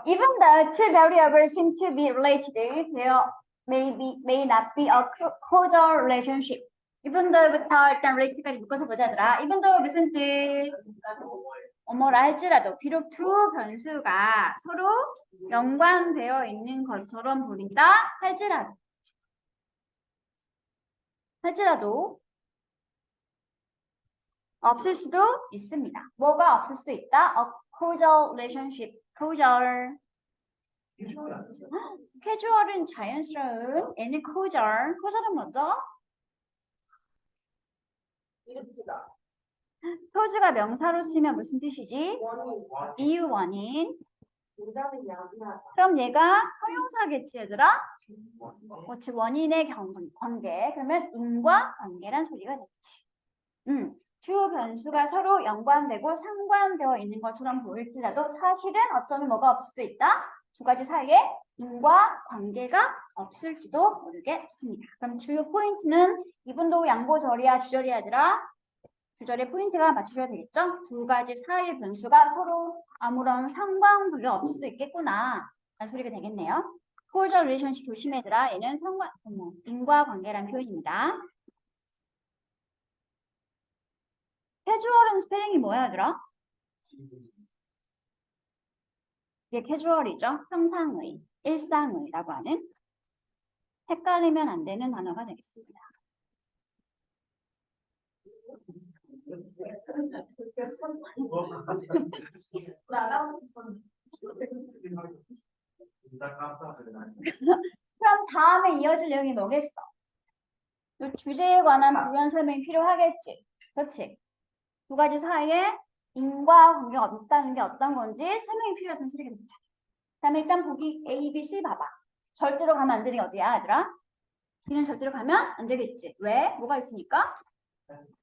Even the two variables seem to be related, there may not be a causal relationship. Even though부터 일단 relate까지 묶어서 보자, 얘들아. Even though 무슨 뜻? 뭐라 할지라도 비록 두 변수가 서로 연관되어 있는 것처럼 보인다 할지라도 없을 수도 있습니다. 뭐가 없을 수도 있다? A causal relationship. causal. 캐주얼은 자연스러운, 얘는 causal. causal은 뭐죠? cause가 명사로 쓰면 무슨 뜻이지? 이유, 원인. 그럼 얘가 형용사겠지, 얘들아? 그렇지, 원인의 관계. 그러면 인과 관계란 소리가 되겠지. 두 변수가 서로 연관되고 상관되어 있는 것처럼 보일지라도 사실은 어쩌면 뭐가 없을 수도 있다. 두 가지 사이에 인과 관계가 없을지도 모르겠습니다. 그럼 주요 포인트는 이분도 양보절이야, 주절이야, 얘들아? 주절의 포인트가 맞추셔야 되겠죠? 두 가지 사이의 변수가 서로 아무런 상관관계가 없을 수도 있겠구나 라는 소리가 되겠네요. causal relationship 조심해, 얘들아. 얘는 인과관계란 표현입니다. 캐주얼은 스펠링이 뭐야, 얘들아? 이게 캐주얼이죠. 평상의, 일상의라고 하는. 헷갈리면 안 되는 단어가 되겠습니다. 그럼 다음에 이어질 내용이 뭐겠어? 주제에 관한 부연 설명이 필요하겠지. 그렇지? 두 가지 사이에 인과관계가 없다는 게 어떤 건지 설명이 필요하다는 소리가 됩니다. 그다음에 일단 보기 A, B, C 봐봐. 절대로 가면 안 되는 게 어디야, 얘들아? B는 절대로 가면 안 되겠지. 왜? 뭐가 있으니까?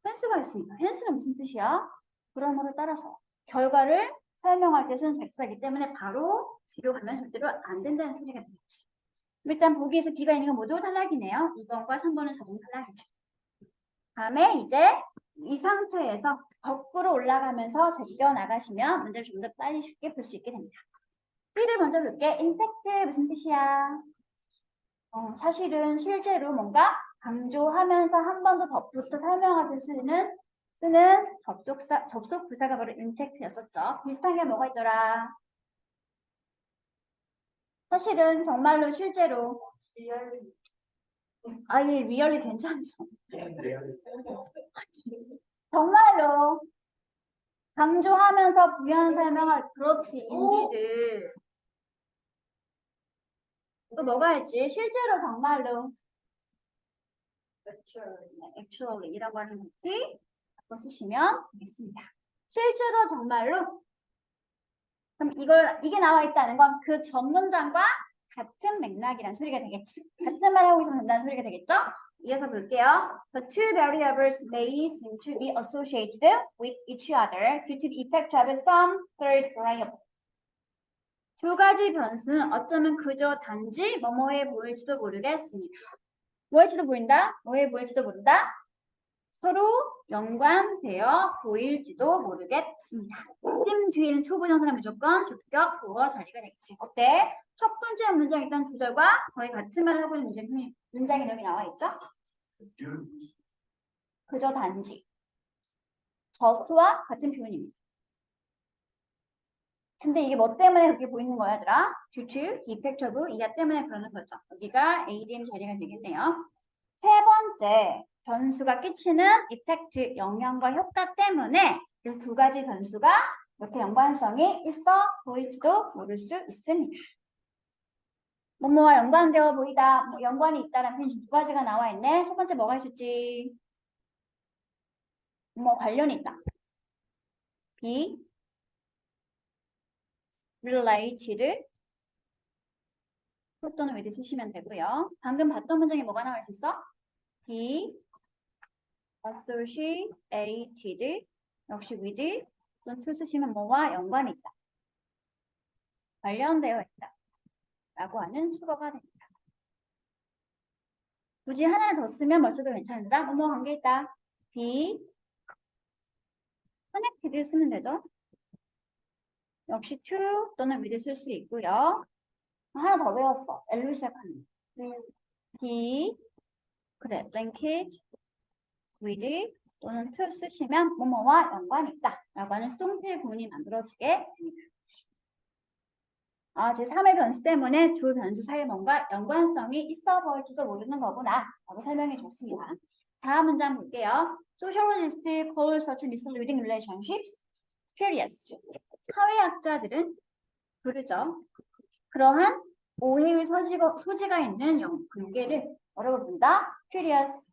펜스가 있으니까. 펜스는 무슨 뜻이야? 그러므로 따라서 결과를 설명할 때 쓰는 잭사이기 때문에 바로 B로 가면 절대로 안 된다는 소리가 되겠지. 일단 보기에서 B가 있는 건 모두 탈락이네요. 2번과 3번은 자동 탈락이죠. 다음에 이제 이 상태에서 거꾸로 올라가면서 제껴 나가시면 문제를 좀 더 빨리 쉽게 풀 수 있게 됩니다. C를 먼저 볼게. 인펙트 무슨 뜻이야? 사실은 실제로 뭔가 강조하면서 한 번 더 덧붙여 설명할 때 쓰는 접속 부사가 바로 인펙트였었죠. 비슷한 게 뭐가 있더라? 사실은 정말로 실제로 아예 리얼리 괜찮죠. 정말로 강조하면서 부연 설명할 그렇지 인디드. 또 뭐가 있지? 실제로 정말로 actually라고 하는 거지. 바꿔 쓰시면 되겠습니다. 실제로 정말로 그럼 이게 나와 있다는 건 그 전 문장과 같은 맥락이란 소리가 되겠지. 같은 말 하고 있으면 된다는 소리가 되겠죠? 이어서 볼게요. The two variables may seem to be associated with each other due to the effect of some third variable. 두 가지 변수는 어쩌면 그저 단지 뭐뭐해 보일지도 모르겠습니다. 뭐일지도 보인다? 뭐해 보일지도 모른다? 서로 연관되어 보일지도 모르겠습니다. sim 뒤에는 초보정사는 무조건 주격 보어 자리가 되겠지. 어때? 첫 번째 문장 일단 주절과 거의 같은 말을 하고 있는 문장이 여기 나와 있죠? 그저 단지. just와 같은 표현입니다. 근데 이게 뭐 때문에 그렇게 보이는 거야, 얘들아? due to the effect of 이하 때문에 그러는 거죠. 여기가 ADM 자리가 되겠네요. 세 번째, 변수가 끼치는 이펙트, 영향과 효과 때문에 그래서 두 가지 변수가 이렇게 연관성이 있어 보일지도 모를 수 있습니다. 뭐뭐와 연관되어 보이다, 뭐 연관이 있다라는 표현이 두 가지가 나와 있네. 첫 번째 뭐가 있을지? 뭐 관련이 있다. B, related, 또는 with 쓰시면 되고요. 방금 봤던 문장에 뭐가 나와 있었어? B, associated, 역시 with, 또는 to 쓰시면 뭐와 연관이 있다. 관련되어 있다. 라고 하는 수거가 됩니다. 굳이 하나를 더 쓰면 벌써도 괜찮은데 뭐뭐 관계 있다. be connected 쓰면 되죠. 역시 to 또는 with를 쓸 수 있고요. 하나 더 배웠어. L로 시작하는. he, 그래, blanket, with 또는 to 쓰시면 뭐뭐와 연관이 있다 라고 하는 수동태 구문이 만들어지게 됩니다. 제3의 변수 때문에 두 변수 사이에 뭔가 연관성이 있어 보일지도 모르는 거구나 라고 설명해 줬습니다. 다음 문장 볼게요. Sociologists call such misleading relationships spurious. 사회학자들은 부르죠. 그러한 오해의 소지가 있는 관계를 뭐라고 부른다? spurious.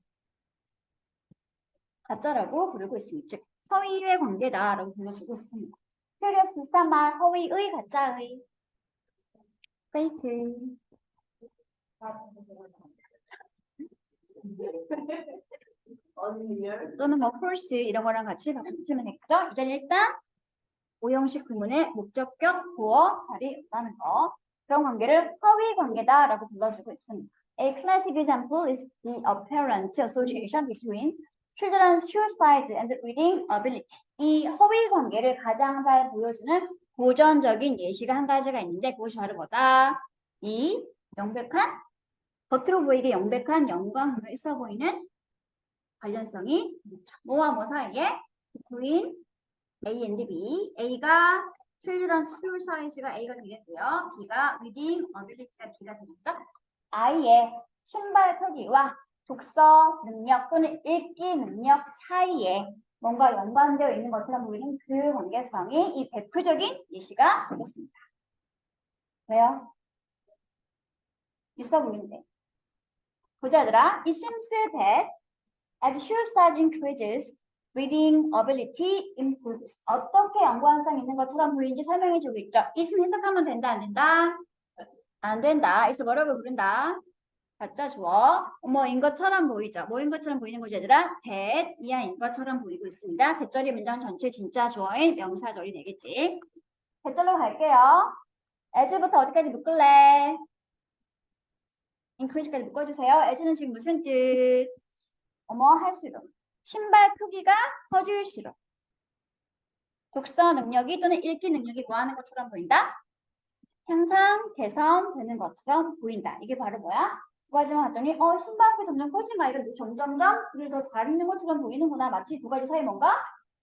가짜라고 부르고 있습니다. 즉, 허위의 관계다라고 불러주고 있습니다. spurious 비슷한 말, 허위의, 가짜의. fake. 또는 뭐 false 이런 거랑 같이 바꾸시면 되겠죠? 이제 일단 오형식 구문의 목적격, 보어, 자리 없다는 거. 그런 관계를 허위 관계다라고 불러주고 있습니다. A classic example is the apparent association between children's shoe size and reading ability. 이 허위 관계를 가장 잘 보여주는 고전적인 예시가 한 가지가 있는데 그것이 바로 뭐다? 이 명백한, 겉으로 보이게 명백한 연관관계가 있어 보이는 관련성이 있죠. 뭐와 뭐 사이에? between A and B. A가 children's shoe size가 A가 되겠고요. B가 reading ability가 B가 되겠죠. I의 신발 크기와 독서 능력 또는 읽기 능력 사이에 뭔가 연관되어 있는 것처럼 보이는 그 관계성이 이 대표적인 예시가 되겠습니다. 왜요? 있어 보이는데. 보자 얘들아. It seems that as shoe size increases, reading ability improves. 어떻게 연관성 있는 것처럼 보이는지 설명해주고 있죠. it은 해석하면 된다, 안 된다? 안 된다. it을 뭐라고 부른다? 가짜 주어. 뭐인 것처럼 보이죠. 뭐인 것처럼 보이는 거죠, 얘들아? that 이하인 것처럼 보이고 있습니다. 대절이 문장 전체 진짜 주어인 명사절이 되겠지. 대절로 갈게요. as부터 어디까지 묶을래? increase까지 묶어주세요. as는 지금 무슨 뜻? 할수록. 신발 크기가 커질수록. 독서 능력이 또는 읽기 능력이 뭐하는 것처럼 보인다? 향상, 개선되는 것처럼 보인다. 이게 바로 뭐야? 두 가지만 봤더니 신발 크기 점점 커진다. 이거 점점점 우리 더 잘 읽는 것처럼 보이는구나. 마치 두 가지 사이 뭔가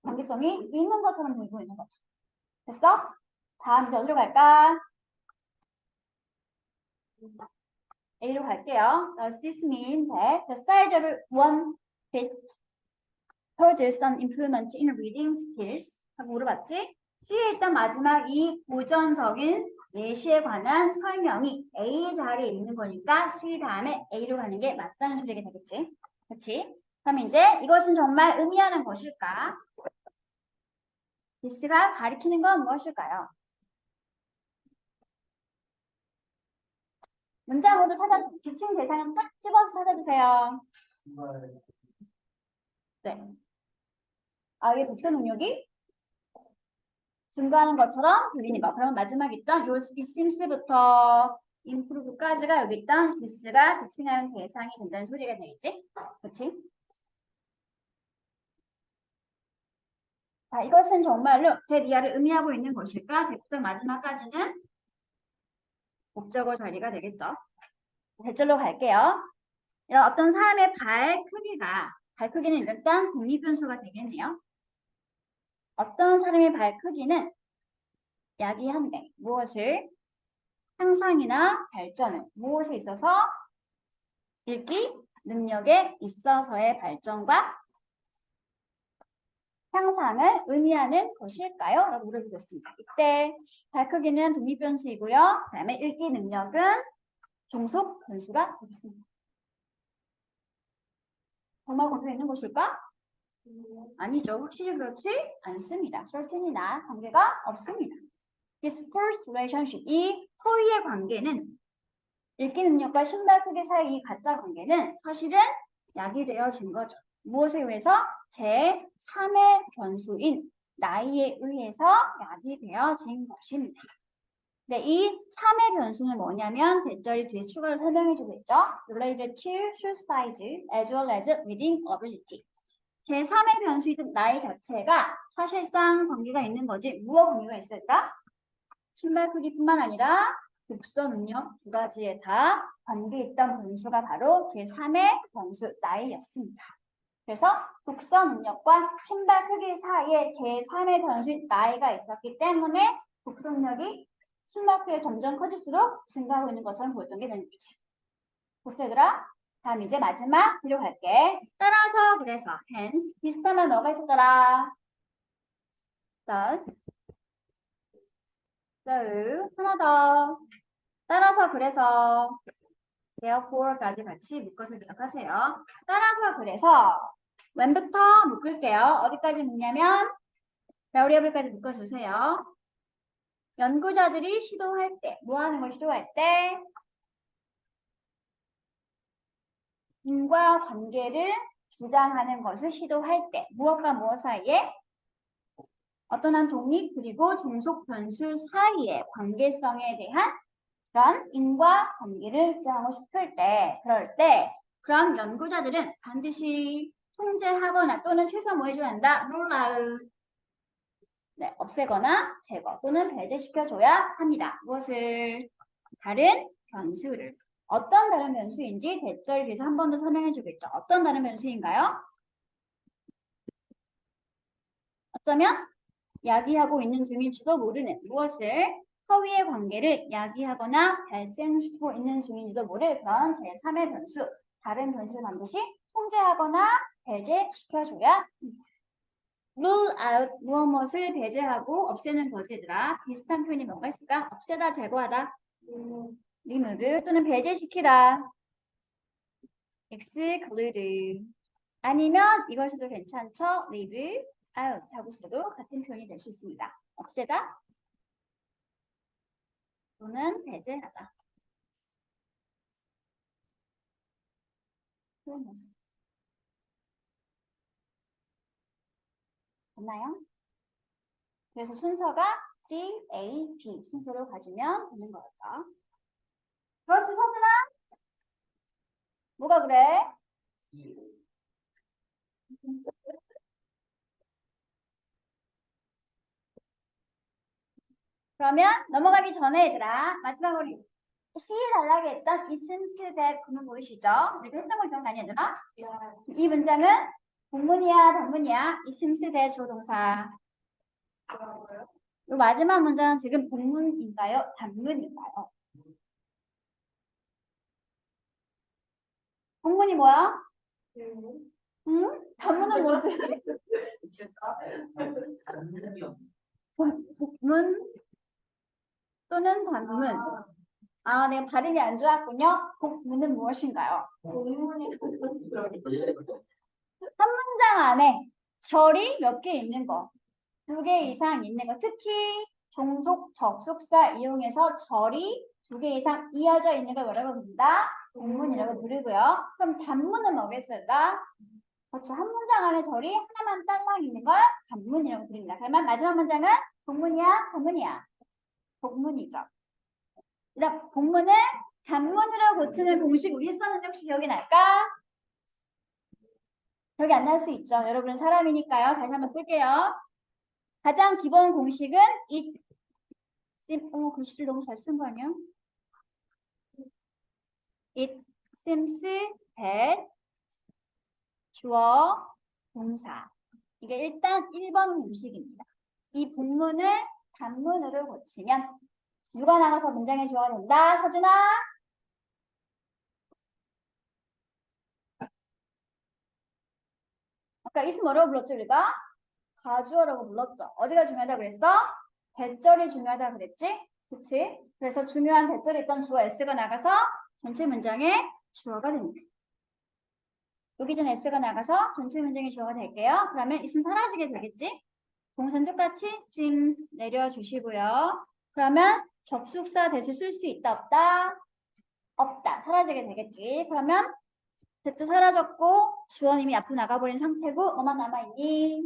관계성이 있는 것처럼 보이고 있는 거죠. 됐어? 다음 이제 어디로 갈까? A로 갈게요. Does this mean that the size of one fit poses an improvement in reading skills? 하고 물어봤지? C에 일단 마지막 이 고전적인 예시에 관한 설명이 A 자리에 있는 거니까 C 다음에 A로 가는 게 맞다는 소리가 되겠지. 그렇지? 그럼 이제 이것은 정말 의미하는 것일까? this가 가리키는 건 무엇일까요? 문장으로 지칭 대상을 딱 집어서 찾아주세요. 네. 아이의 독서 능력이 증가하는 것처럼 들리는 거. 그럼 마지막 있던 요 it seems부터 improve까지가 여기 있던 this가 지칭하는 대상이 된다는 소리가 되겠지? 그렇지? 자, 이것은 정말로 대비아를 의미하고 있는 것일까? 대부분 마지막까지는 목적어 자리가 되겠죠. 대절로 갈게요. 이런 어떤 사람의 발 크기는 일단 독립변수가 되겠네요. 어떤 사람의 발 크기는 야기한대. 무엇을? 향상이나 발전을. 무엇에 있어서? 읽기 능력에 있어서의 발전과 향상을 의미하는 것일까요? 라고 물어보겠습니다. 이때 발 크기는 독립변수이고요. 그 다음에 읽기 능력은 종속 변수가 되겠습니다. 정말 관계가 있는 것일까? 아니죠. 확실히 그렇지 않습니다. certain이나 관계가 없습니다. This first relationship, 이 허위의 관계는 읽기 능력과 신발 크기 사이 이 가짜 관계는 사실은 야기되어진 거죠. 무엇에 의해서? 제3의 변수인 나이에 의해서 야기되어진 것입니다. 네, 이 3의 변수는 뭐냐면 대절이 뒤에 추가로 설명해주고 있죠. Related to shoe size as well as reading ability. 제3의 변수이든 나이 자체가 사실상 관계가 있는 거지 무엇 관계가 있을까? 신발 크기뿐만 아니라 독서 능력 두 가지에 다 관계 있던 변수가 바로 제3의 변수 나이였습니다. 그래서 독서 능력과 신발 크기 사이에 제3의 변수인 나이가 있었기 때문에 독서 능력이 신발 크기가 점점 커질수록 증가하고 있는 것처럼 보였던 게 되는 거지. 됐어 얘들아? 다음 이제 마지막 비로 갈게. 따라서 그래서 hence 비슷한 말 뭐가 있었더라? thus, so 하나 더. 따라서 그래서 therefore까지 같이 묶어서 기억하세요. 따라서 그래서 when부터 묶을게요. 어디까지 묶냐면 variable까지 묶어주세요. 연구자들이 시도할 때, 뭐 하는 걸 시도할 때 인과관계를 주장하는 것을 시도할 때 무엇과 무엇 사이에 어떤 한 독립 그리고 종속 변수 사이의 관계성에 대한 그런 인과관계를 주장하고 싶을 때 그럴 때 그런 연구자들은 반드시 통제하거나 또는 최소한 뭐 해줘야 한다? rule out. 네, 없애거나 제거 또는 배제시켜줘야 합니다. 무엇을? 다른 변수를. 어떤 다른 변수인지 대절을 위해서 한 번 더 설명해 주겠죠. 어떤 다른 변수인가요? 어쩌면 야기하고 있는 중일지도 모르는 무엇을 허위의 관계를 야기하거나 발생시키고 있는 중인지도 모를 그런 제3의 변수, 다른 변수를 반드시 통제하거나 배제시켜줘야 합니다. rule out, 무엇을 배제하고 없애는 거지들아. 비슷한 표현이 뭔가 있을까? 없애다, 제거하다. remove 또는 배제시키다. exclude. 아니면 이걸 써도 괜찮죠? leave out 하고 써도 같은 표현이 될 수 있습니다. 없애다 또는 배제하다. 맞나요? 그래서 순서가 C, A, B 순서로 가주면 되는 거였죠. 그렇지, 서준아? 뭐가 그래? 그러면 넘어가기 전에 얘들아 마지막으로 C 달라고 했던 it seems that 구문 보이시죠? 우리가 했던 거 기억나니 얘들아? 이 문장은 본문이야 단문이야? it seems that 조동사. 이 마지막 문장은 지금 본문인가요? 단문인가요? 본문이 뭐야? 응? 단문은 뭐지? 본문 또는 단문. 아, 내가 발음이 안 좋았군요. 본문은 무엇인가요? 한 문장 안에 절이 몇 개 있는 거, 2개 이상 있는 거, 특히 종속 접속사 이용해서 절이 2개 이상 이어져 있는 걸 뭐라고 부른다? 본문이라고 부르고요. 그럼 단문은 뭐겠을까? 그렇죠. 한 문장 안에 절이 하나만 딸랑 있는 걸 단문이라고 부릅니다. 그러면 마지막 문장은 본문이야? 단문이야? 본문이죠. 그다음 본문을 단문으로 고치는 공식 우리 했었는데 혹시 기억이 날까? 기억이 안 날 수 있죠. 여러분은 사람이니까요. 다시 한번 쓸게요. 가장 기본 공식은 글씨를 너무 잘 쓴 거 아니야? It seems that 주어, 동사. 이게 일단 1번 공식입니다. 이 본문을 단문으로 고치면 누가 나가서 문장에 주어가 된다? 서준아? 아까 이스 뭐라고 불렀죠, 우리가? 가주어라고 불렀죠. 어디가 중요하다 그랬어? 대절이 중요하다 그랬지? 그치? 그래서 중요한 대절이 있던 주어 S가 나가서 전체 문장에 주어가 됩니다. 여기 전 S가 나가서 전체 문장에 주어가 될게요. 그러면 이는 사라지게 되겠지? 동사는 똑같이 seems 내려주시고요. 그러면 접속사 대신 쓸 수 있다 없다? 없다. 사라지게 되겠지. 그러면 that도 사라졌고 주어는 이미 앞으로 나가버린 상태고 뭐만 남아있니?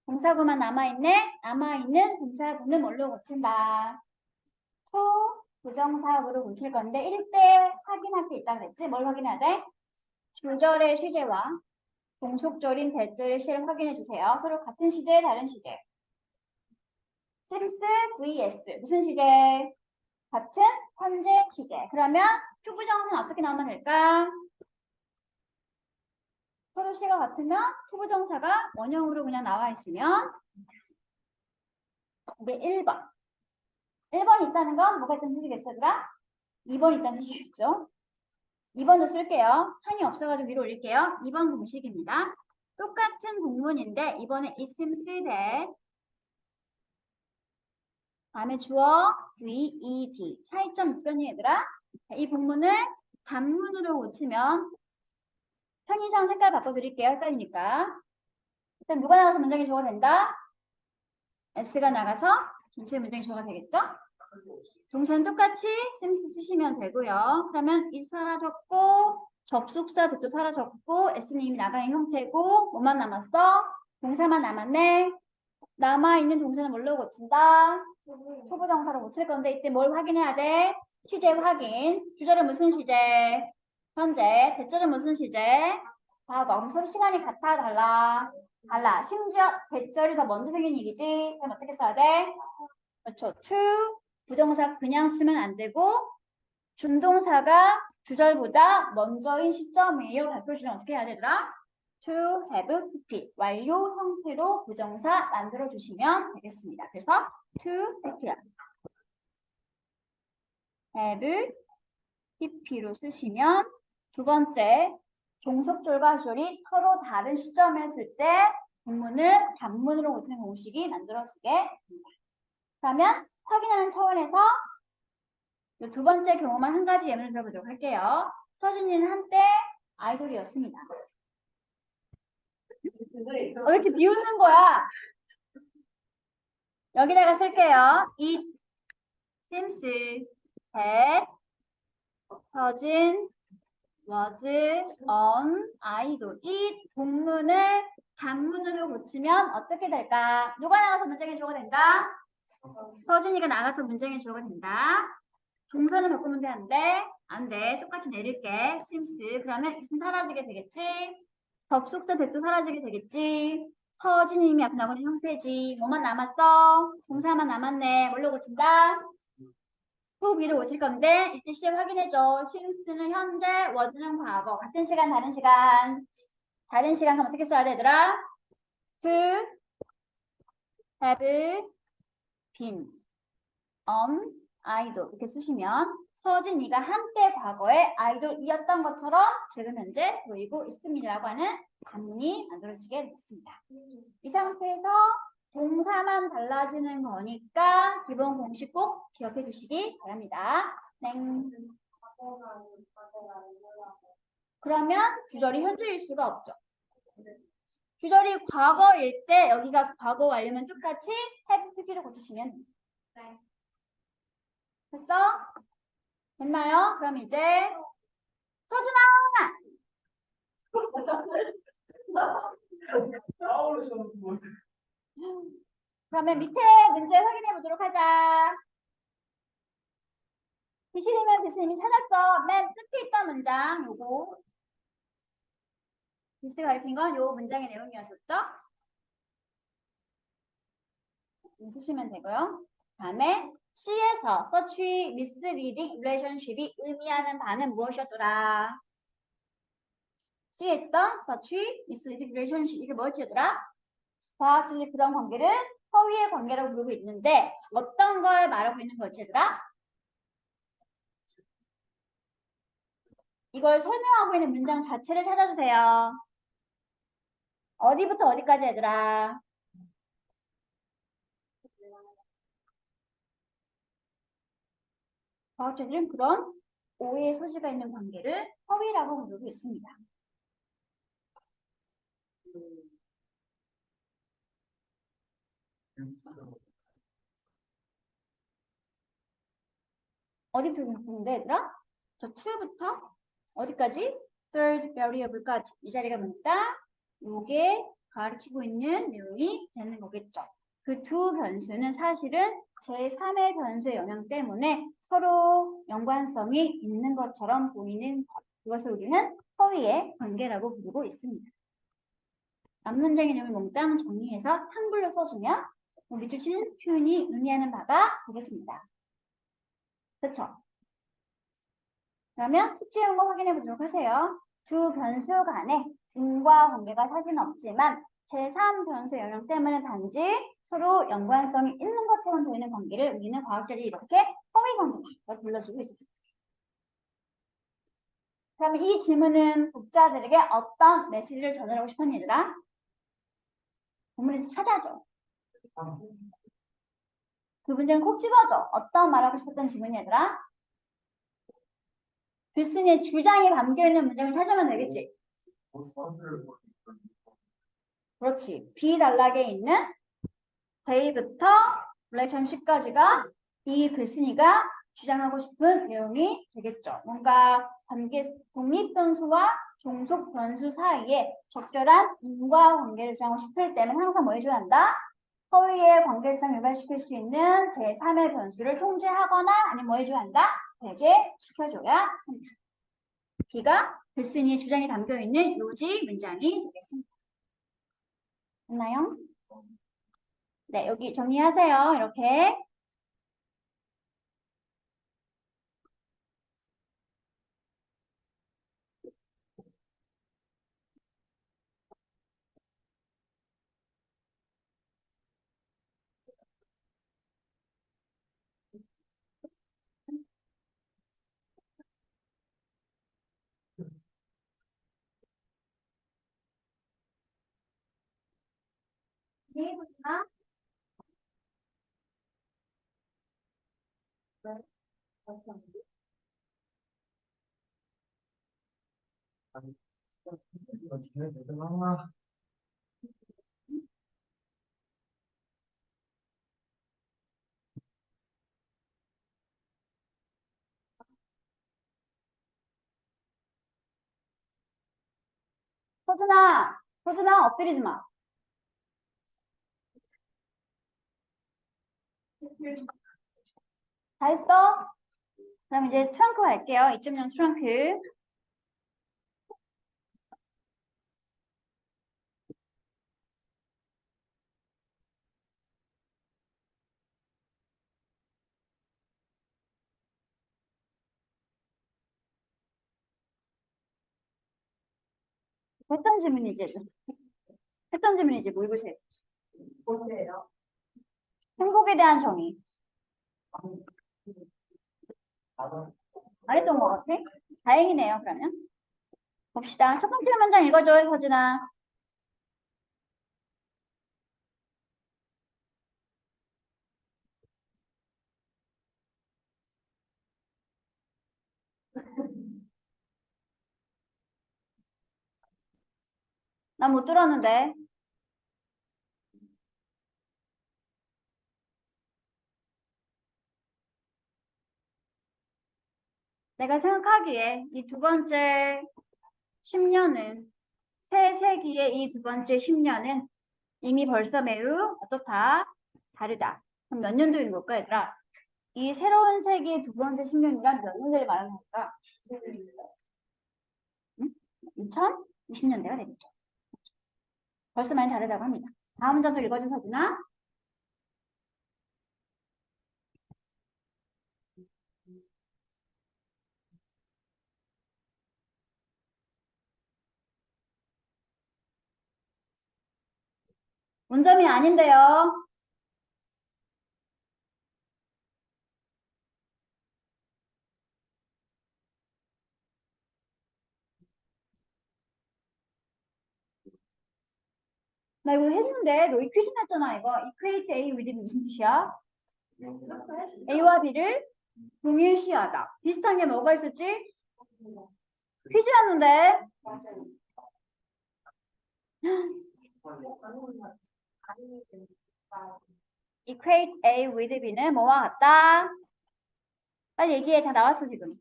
동사구만 남아있네. 남아있는 동사구는 뭘로 고친다? to 부정사구로 고칠 건데 1대 확인할 게 있다 그랬지? 뭘 확인해야 돼? 주절의 시제와 종속절인 대절의 시제를 확인해 주세요. 서로 같은 시제, 다른 시제. sims vs 무슨 시제? 같은 현재 시제. 그러면 투부정사는 어떻게 나오면 될까? 서로 시가 같으면 투부정사가 원형으로 그냥 나와 있으면 이게 1번. 1번 있다는 건 뭐가 있다는 뜻이겠어, 얘들아? 2번 있다는 뜻이겠죠? 2번도 쓸게요. 한이 없어가지고 위로 올릴게요. 2번 공식입니다. 똑같은 공문인데 이번에 it seems that 다음에 주어 VED 차이점 있더니 얘들아 이 본문을 단문으로 고치면 편의상 색깔 바꿔드릴게요. 헷갈리니까 일단 누가 나가서 문장이 주어가 된다? S가 나가서 전체 문장이 주어가 되겠죠? 동사는 똑같이 seems 쓰시면 되고요. 그러면 it 사라졌고 접속사 대도 사라졌고 S는 이미 나가는 형태고 뭐만 남았어? 동사만 남았네. 남아있는 동사는 뭘로 고친다? 초보정사로 고칠 건데 이때 뭘 확인해야 돼? 시제 확인. 주절은 무슨 시제? 현재. 대절은 무슨 시제? 과거. 서로 시간이 같아? 달라? 달라. 심지어 대절이 더 먼저 생긴 일이지. 그럼 어떻게 써야 돼? 그렇죠. to 부정사 그냥 쓰면 안 되고 준동사가 주절보다 먼저인 시점이에요. 발표시는 어떻게 해야 되더라? to have pp 완료 형태로 부정사 만들어 주시면 되겠습니다. 그래서 to have pp로 쓰시면 두 번째 종속절과 주절이 서로 다른 시점에 했을 때 본문을 단문으로 고치는 공식이 만들어지게 됩니다. 그러면 확인하는 차원에서 이 두 번째 경우만 한 가지 예문을 들어보도록 할게요. 서준이는 한때 아이돌이었습니다. 왜 이렇게 비웃는 거야? 여기다가 쓸게요. It seems that 서진 was an idol. 이 본문을 단문으로 고치면 어떻게 될까? 누가 나가서 문장의 주어가 된다? 서준이가 나가서 문장의 주어가 된다. 동사는 바꾸면 돼? 안 돼? 안 돼. 똑같이 내릴게. seems. 그러면 it은 사라지게 되겠지? 접속사 대도 사라지게 되겠지? 서진님이 앞에 나오는 형태지. 뭐만 남았어? 동사만 남았네. 뭘로 고친다? 후 위로 오실 건데 이때 시제 확인해줘. since는 현재, was는 과거. 같은 시간, 다른 시간. 다른 시간 그럼 어떻게 써야 되더라? to have been an idol 이렇게 쓰시면 서진이가 한때 과거에 아이돌이었던 것처럼 지금 현재 보이고 있습니다라고 하는 단문이 만들어지게 됐습니다. 이 상태에서 동사만 달라지는 거니까 기본 공식 꼭 기억해 주시기 바랍니다. 땡. 그러면 주절이 현재일 수가 없죠. 주절이 과거일 때 여기가 과거 완료면 똑같이 have pp를 고치시면 됩니다. 됐어? 됐나요? 그럼 이제 서준아! 그러면 밑에 문제 확인해 보도록 하자. 비시리면 비스님이 찾았어. 맨 끝에 있던 문장 요거. 비스가 가르친 건 요 문장의 내용이었었죠? 쓰시면 되고요. 다음에 C에서 such misleading relationship이 의미하는 바는 무엇이었더라? C에 있던 such misleading relationship 이게 뭐였더라? 과학적인 그런 관계를 허위의 관계라고 부르고 있는데 어떤 걸 말하고 있는 거였더라? 이걸 설명하고 있는 문장 자체를 찾아주세요. 어디부터 어디까지 얘들아? 과학자들은 그런 오해의 소지가 있는 관계를 허위라고 부르고 있습니다. 어디부터 보는데 얘들아? 저 2부터 어디까지? third variable까지 이 자리가 뭐다? 요게 가르치고 있는 내용이 되는 거겠죠. 그 두 변수는 사실은 제3의 변수의 영향 때문에 서로 연관성이 있는 것처럼 보이는 것. 그것을 우리는 허위의 관계라고 부르고 있습니다. 앞문장의 내용을 몽땅 정리해서 한글로 써주면 밑줄 치는 표현이 의미하는 바가 되겠습니다. 그렇죠? 그러면 숙제 용거 확인해 보도록 하세요. 두 변수 간에 인과관계가 사실은 없지만 제3변수 영향 때문에 단지 서로 연관성이 있는 것처럼 보이는 관계를 우리는 과학자들이 이렇게 허위관계라고 불러주고 있었습니다. 그러면 이 질문은 독자들에게 어떤 메시지를 전하고 싶은 얘들아? 본문에서 찾아줘. 그 문제는 꼭 집어줘. 어떤 말하고 싶었던 질문이 얘들아? 글쓴이의 주장이 담겨있는 문장을 찾으면 되겠지. 그렇지. 비단락에 있는 J부터 relationship까지가 이 글쓴이가 주장하고 싶은 내용이 되겠죠. 뭔가 관계 독립변수와 종속변수 사이에 적절한 인과관계를 주장하고 싶을 때는 항상 뭐 해줘야 한다? 허위의 관계성을 유발시킬 수 있는 제3의 변수를 통제하거나 아니면 뭐 해줘야 한다? 배제시켜줘야 합니다. B가 글쓴이의 주장이 담겨있는 요지 문장이 되겠습니다. 됐나요? 네, 여기 정리하세요. 이렇게. B부터 서준아, 엎드리지 마. 다 했어? 그럼 이제 트렁크 갈게요. 2.0 트렁크. 했던 질문이지. 했던 질문이지. 뭐 입으세요? 뭔데요? 행복에 대한 정의. 안 했던 것 같아? 다행이네요, 그러면. 봅시다. 첫 번째 문장 읽어줘요, 서준아. 난 못 들었는데. 내가 생각하기에 이 두 번째 10년은 새 세기의 이 두 번째 10년은 이미 벌써 매우 어떻다? 다르다. 그럼 몇 년도인 걸까, 얘들아? 이 새로운 세기의 두 번째 10년이란 몇 년대를 말하는 걸까? 응? 2020년대가 되겠죠. 벌써 많이 다르다고 합니다. 다음 문장도 읽어줘, 서준아. 문점이 아닌데요. 나 이거 했는데 너 이퀴즈 냈잖아 이거. equate A with B 무슨 뜻이야? A와 B를 동일시하다. 비슷한 게 뭐가 있었지? 퀴즈였는데. equate A with B는 뭐와 같다? 빨리 얘기해. 다 나왔어 지금.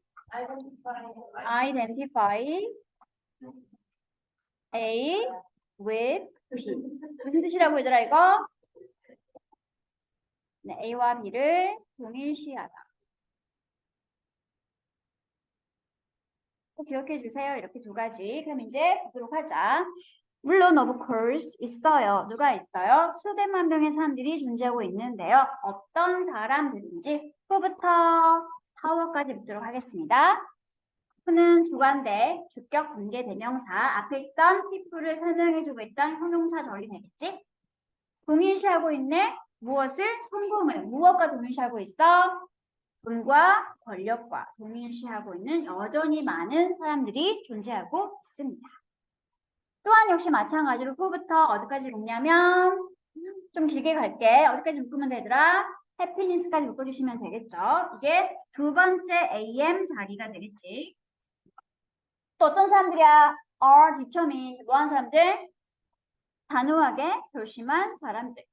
identify A with B. 무슨 뜻이라고 얘들아 이거? 네, A와 B를 동일시하다. 꼭 기억해 주세요. 이렇게 두 가지. 그럼 이제 보도록 하자. 물론 of course 있어요. 누가 있어요? 수백만 명의 사람들이 존재하고 있는데요. 어떤 사람들인지 후부터 하워까지 묻도록 하겠습니다. 후는 주관대, 주격 관계 대명사, 앞에 있던 people를 설명해주고 있던 형용사 절이 되겠지? 동일시하고 있네. 무엇을? 성공을. 무엇과 동일시하고 있어? 돈과 권력과 동일시하고 있는 여전히 많은 사람들이 존재하고 있습니다. 또한 역시 마찬가지로 후부터 어디까지 묶냐면 좀 길게 갈게. 어디까지 묶으면 되더라? 해피니스까지 묶어주시면 되겠죠. 이게 두 번째 AM 자리가 되겠지. 또 어떤 사람들이야? are determined. 뭐한 사람들? 단호하게 결심한 사람들.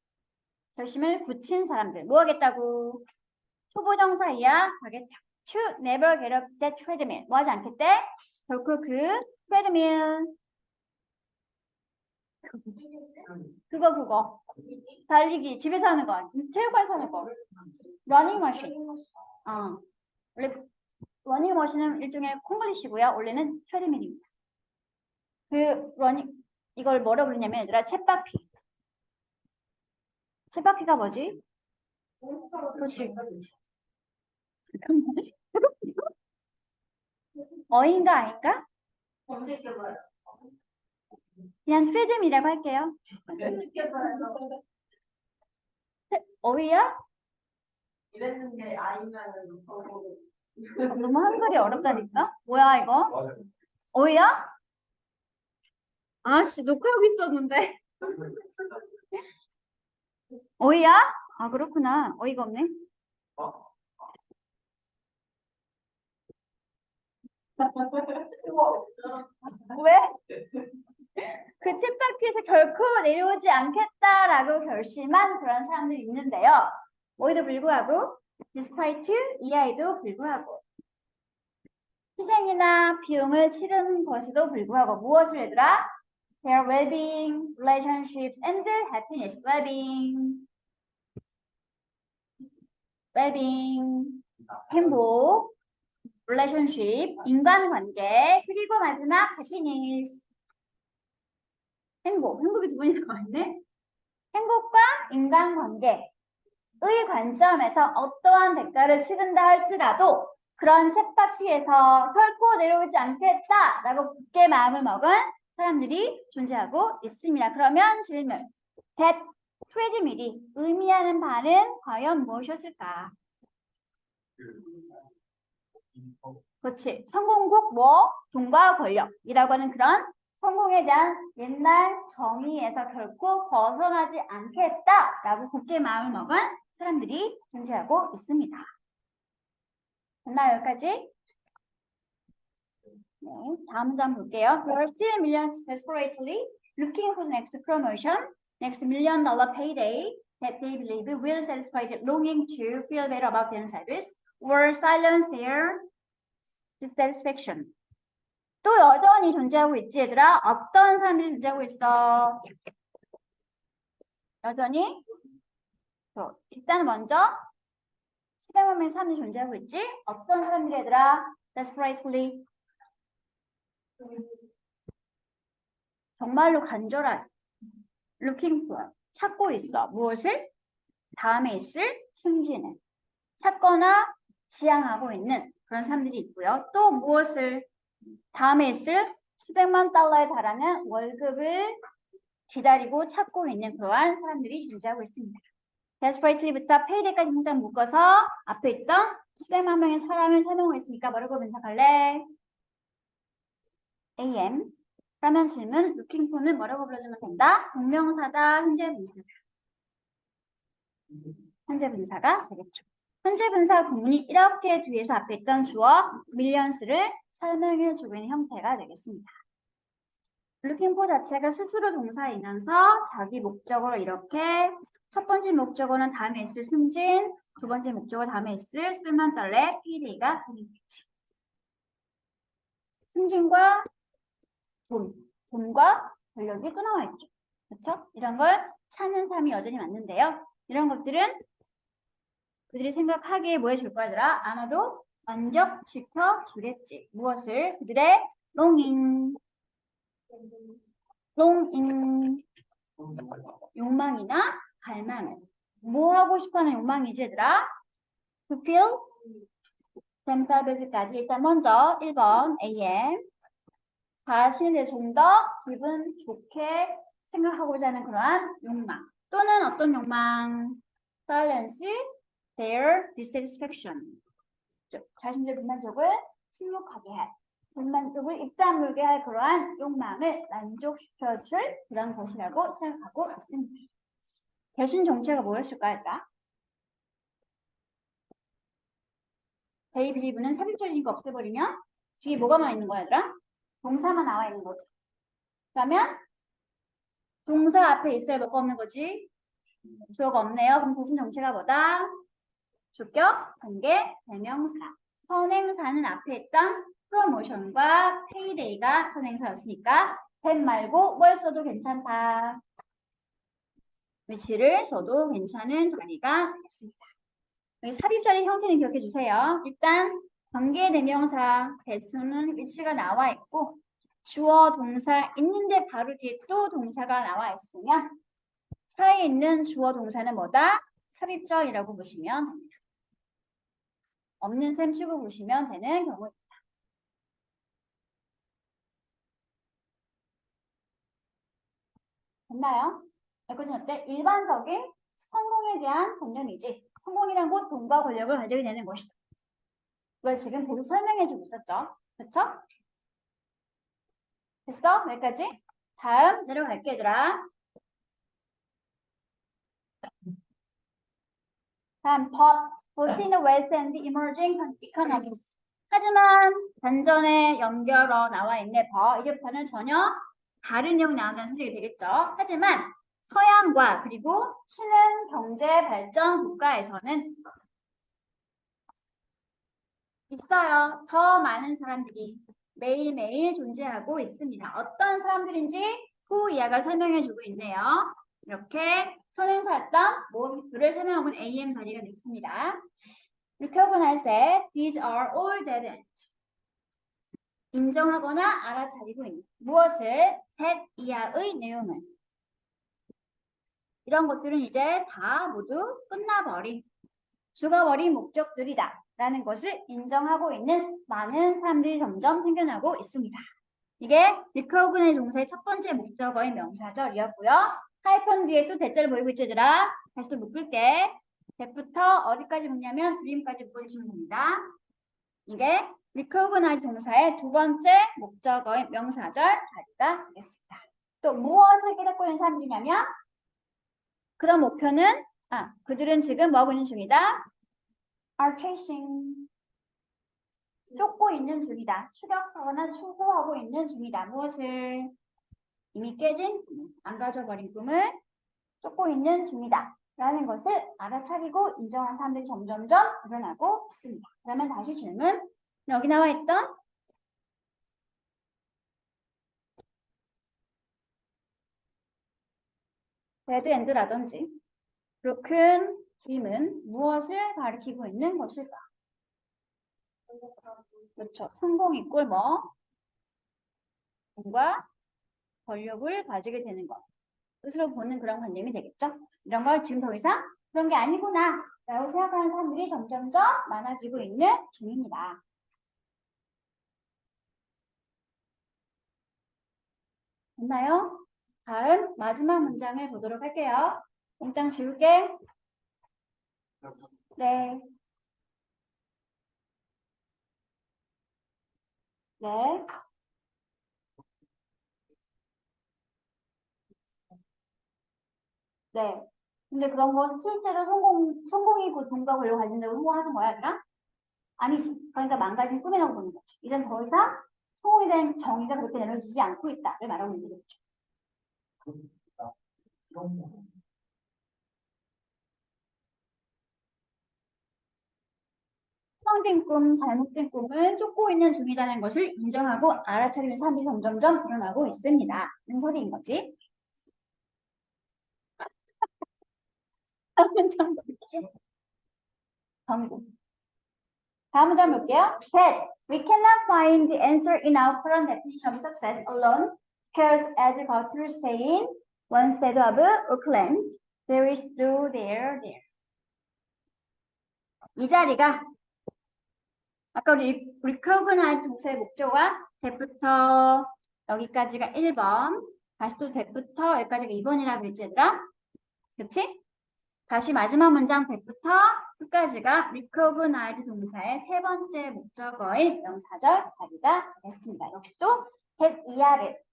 결심을 굳힌 사람들. 뭐 하겠다고? 초보정사이야. 하겠다. To never get off that treadmill. 뭐 하지 않겠대? 결코 그 treadmill. 그거. 달리기. 집에서 하는 거. 체육관에서 하는 거. 러닝 머신. 원래 러닝 머신은 일종의 콩글리시고요. 원래는 트레드밀입니다. 그 러닝 이걸 뭐라고 부르냐면 얘들아 쳇바퀴. 쳇바퀴가 뭐지? 그렇지. 어인가 아닌가? 그냥 트레드밀이라고 할게요. 어휘야? 이랬는데 아니면은 너무 한글이 어렵다니까? 뭐야 이거? 어휘야? 아씨 녹화하고 있었는데. 어휘야? 아 그렇구나. 어이가 없네. 왜? 그 쳇바퀴에서 결코 내려오지 않겠다라고 결심한 그런 사람들이 있는데요. 뭐에도 불구하고 despite 이하에도 불구하고 희생이나 비용을 치른 것에도 불구하고 무엇을 얘들아? Their well-being, relationships, and happiness. well-being, 행복, relationship, 인간관계, 그리고 마지막 happiness. 행복이 두 번이나 나왔네. 행복과 인간관계의 관점에서 어떠한 대가를 치른다 할지라도 그런 쳇바퀴에서 결코 내려오지 않겠다라고 굳게 마음을 먹은 사람들이 존재하고 있습니다. 그러면 질문. that treadmill이 의미하는 바는 과연 무엇이었을까? 그렇지. 성공국 뭐? 돈과 권력이라고 하는 그런 성공에 대한 옛날 정의에서 결코 벗어나지 않겠다라고 굳게 마음을 먹은 사람들이 존재하고 있습니다. 됐나요? 여기까지? 네, 다음 문제 한번 볼게요. There are still millions desperately looking for the next promotion, next $1 million payday that they believe will satisfy the longing to feel better about themselves or silence their dissatisfaction. 또 여전히 존재하고 있지 얘들아? 어떤 사람들이 존재하고 있어? 여전히? 일단 먼저 수백만 명의 사람들이 존재하고 있지? 어떤 사람들이 얘들아? desperately 정말로 간절한 looking for 찾고 있어. 무엇을? 다음에 있을 승진을 찾거나 지향하고 있는 그런 사람들이 있고요. 또 무엇을? 다음에 있을 수백만 달러에 달하는 월급을 기다리고 찾고 있는 그러한 사람들이 존재하고 있습니다. desperately부터 payday까지 일단 묶어서 앞에 있던 수백만 명의 사람을 설명했으니까 뭐라고 분석할래? AM. 그러면 질문 looking for는 뭐라고 불러주면 된다? 동명사다, 현재 분사다. 현재 분사가 되겠죠. 현재 분사 구문이 이렇게 뒤에서 앞에 있던 주어 millions를 설명해주고 있는 형태가 되겠습니다. looking for 자체가 스스로 동사이면서 자기 목적어로 이렇게 첫 번째 목적어는 다음에 있을 승진, 두 번째 목적어 다음에 있을 수백만 달러의 payday가 되는 거지. 승진과 돈과 권력이 또 나와 있죠. 그렇죠? 이런 걸 찾는 삶이 여전히 맞는데요. 이런 것들은 그들이 생각하기에 뭐 해줄 거야들아? 아마도 만족시켜 주겠지. 무엇을? 그들의 longing. longing 욕망이나 갈망을 뭐 하고 싶어하는 욕망이지 얘들아? to feel themselves까지 일단 먼저 1번 AM 자신에 대해 좀 더 기분 좋게 생각하고자 하는 그러한 욕망 또는 어떤 욕망 silence their dissatisfaction 즉 자신들의 불만족을 침묵하게 할 불만족을 입다물게 할 그러한 욕망을 만족시켜줄 그런 것이라고 생각하고 있습니다. 대신 정체가 뭐였을까요? they believe는 삽입절인 거 없애버리면 뒤에 뭐가 나와 있는 거야, 얘들아? 동사만 나와 있는 거지. 그러면 동사 앞에 있어야 뭐가 없는 거지? 주어가 없네요. 그럼 대신 정체가 뭐다? 주격, 관계, 대명사. 선행사는 앞에 있던 프로모션과 페이데이가 선행사였으니까 that 말고 뭘 써도 괜찮다. 위치를 써도 괜찮은 자리가 되겠습니다. 여기 삽입자리 형태는 기억해 주세요. 일단 관계 대명사 대수는 위치가 나와 있고 주어 동사 있는데 바로 뒤에 또 동사가 나와 있으면 사이에 있는 주어 동사는 뭐다? 삽입절이라고 보시면 됩니다. 없는 셈 치고 보시면 되는 경우입니다. 됐나요? 여기까지 어때? 일반적인 성공에 대한 관념이지. 성공이란 곧 돈과 권력을 가지게 되는 것이다. 그걸 지금 계속 설명해주고 있었죠. 그렇죠? 됐어? 여기까지? 다음 내려갈게 얘들아. 다음 boosting the West and the emerging economies. 하지만 단전에 연결어 나와 있네. 이제부터는 전혀 다른 내용이 나온다는 소리가 되겠죠. 하지만 서양과 그리고 신흥 경제 발전 국가에서는 있어요. 더 많은 사람들이 매일매일 존재하고 있습니다. 어떤 사람들인지 후 이하가 설명해주고 있네요. 이렇게 선행사였던 모음표를 설명하고 있는 AM 자리가 됐습니다. recognize that these are all dead end. 인정하거나 알아차리고 있는 무엇을 that 이하의 내용을 이런 것들은 이제 다 모두 끝나버린 죽어버린 목적들이다 라는 것을 인정하고 있는 많은 사람들이 점점 생겨나고 있습니다. 이게 recognize 동사의 첫 번째 목적어의 명사절이었고요. 하이픈 뒤에 또 대자를 보이고 있지 얘들아. 다시 또 묶을게. that부터 어디까지 묶냐면 dream까지 묶어주시면 됩니다. 이게 recognize 동사의 두 번째 목적어의 명사절 자리가 되겠습니다. 또 무엇을 깨닫고 있는 사람들이냐면 그런 목표는 그들은 지금 뭐 하고 있는 중이다? are chasing 쫓고 있는 중이다. 추격하거나 추구하고 있는 중이다. 무엇을? 이미 깨진, 안 가져버린 꿈을 쫓고 있는 중이다. 라는 것을 알아차리고 인정한 사람들이 점점점 늘어나고 있습니다. 그러면 다시 질문. 여기 나와 있던 데드 엔드라든지 브로큰 드림은 무엇을 가리키고 있는 것일까? 그렇죠. 성공 이꼴 뭐? 돈과 권력을 가지게 되는 것. 뜻으로 보는 그런 관념이 되겠죠. 이런 걸 지금 더 이상 그런 게 아니구나 라고 생각하는 사람들이 점점점 많아지고 있는 중입니다. 됐나요? 다음 마지막 문장을 보도록 할게요. 몽땅 지울게. 네. 네. 네. 근데 그런 건 실제로 성공이고 돈과 권력을 가진다고 성공하는 거야, 얘들아? 아니지. 그러니까 망가진 꿈이라고 보는 거지. 이젠 더 이상 성공에 대한 정의가 그렇게 내려지지 않고 있다를 말하고 있는 거죠. 수상된 꿈, 잘못된 꿈을 쫓고 있는 중이라는 것을 인정하고 알아차리는 사람들이 점점점 일어나고 있습니다. 이런 소리인 거지. 다음 문장 볼게요. 다음 문장 볼게요. That we cannot find the answer in our current definition of success alone Cares as go to stay in one side of Auckland. There is no there. 이 자리가 아까 우리 recognize 동사의 목적어와 that부터 여기까지가 1번. 다시 또 that부터 여기까지가 2번이라고 했지 얘들아? 그치? 다시 마지막 문장 that부터 끝까지가 recognize 동사의 세 번째 목적어인 명사절 자리가 되겠습니다. 역시 또 that 이하를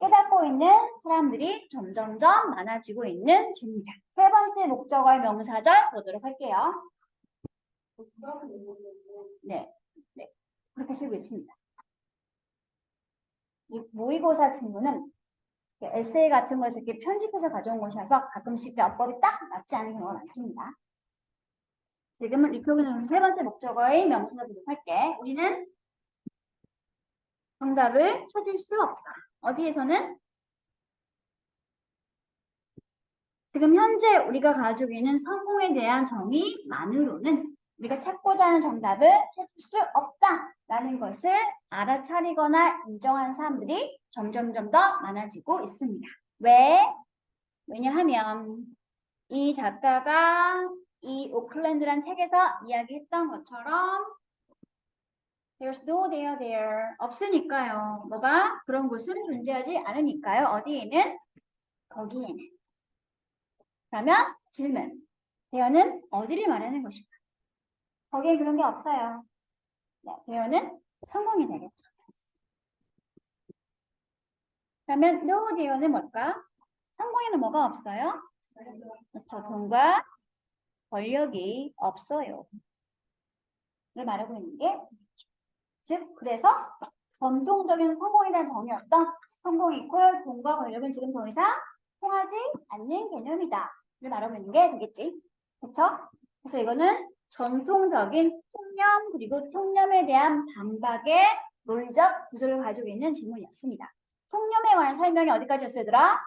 깨닫고 있는 사람들이 점점점 많아지고 있는 중입니다. 세 번째 목적어의 명사절 보도록 할게요. 네, 그렇게 쓰고 있습니다. 이 모의고사 친구는 에세이 같은 것을 이렇게 편집해서 가져온 것이라서 가끔씩 어법이 딱 맞지 않은 경우가 많습니다. 지금은 리표기는 세 번째 목적어의 명사절 보도록 할게. 우리는 정답을 찾을 수 없다. 어디에서는? 지금 현재 우리가 가지고 있는 성공에 대한 정의만으로는 우리가 찾고자 하는 정답을 찾을 수 없다라는 것을 알아차리거나 인정하는 사람들이 점점점 더 많아지고 있습니다. 왜? 왜냐하면 이 작가가 이 오클랜드란 책에서 이야기했던 것처럼 There's no there. 없으니까요. 뭐가? 그런 곳은 존재하지 않으니까요. 어디에는? 거기에는. 그러면 질문. 대어는 어디를 말하는 것일까? 거기에 그런 게 없어요. 네, 대어는 성공이 되겠죠. 그러면 no 대어는 뭘까? 성공에는 뭐가 없어요? 그렇죠. 돈과 권력이 없어요. 를 말하고 있는 게 즉, 그래서 전통적인 성공에 대한 정의였던 성공 이퀄 돈과 권력은 지금 더 이상 통하지 않는 개념이다. 를 말하고 있는 게 되겠지. 그렇죠? 그래서 이거는 전통적인 통념 그리고 통념에 대한 반박의 논리적 구조를 가지고 있는 질문이었습니다. 통념에 관한 설명이 어디까지였어요, 얘들아?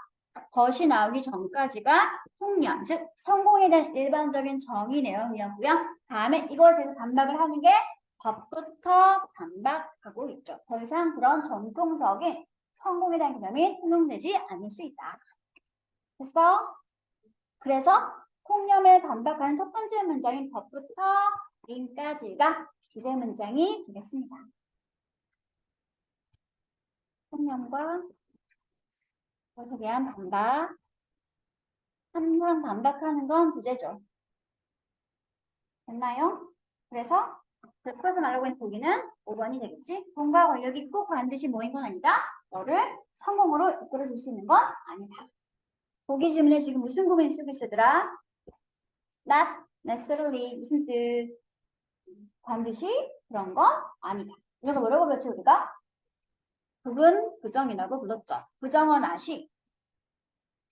것이 나오기 전까지가 통념, 즉 성공에 대한 일반적인 정의 내용이었고요. 다음에 이것에서 반박을 하는 게 법부터 반박하고 있죠. 더 이상 그런 전통적인 성공에 대한 개념이 통용되지 않을 수 있다. 됐어? 그래서 통념을 반박하는 첫 번째 문장인 법부터 인까지가 주제 문장이 되겠습니다. 통념과 것에 대한 반박. 항상 반박하는 건 주제죠. 됐나요? 그래서 풀어서 말하고 있는 보기는 5번이 되겠지. 돈과 권력이 꼭 반드시 모인 건 아니다. 너를 성공으로 이끌어줄 수 있는 건 아니다. 보기 질문에 지금 무슨 구문이 쓰고 있으더라? Not necessarily 무슨 뜻? 반드시 그런 건 아니다. 이거 뭐라고 배웠지 우리가? 부분 부정이라고 불렀죠. 부정어 나시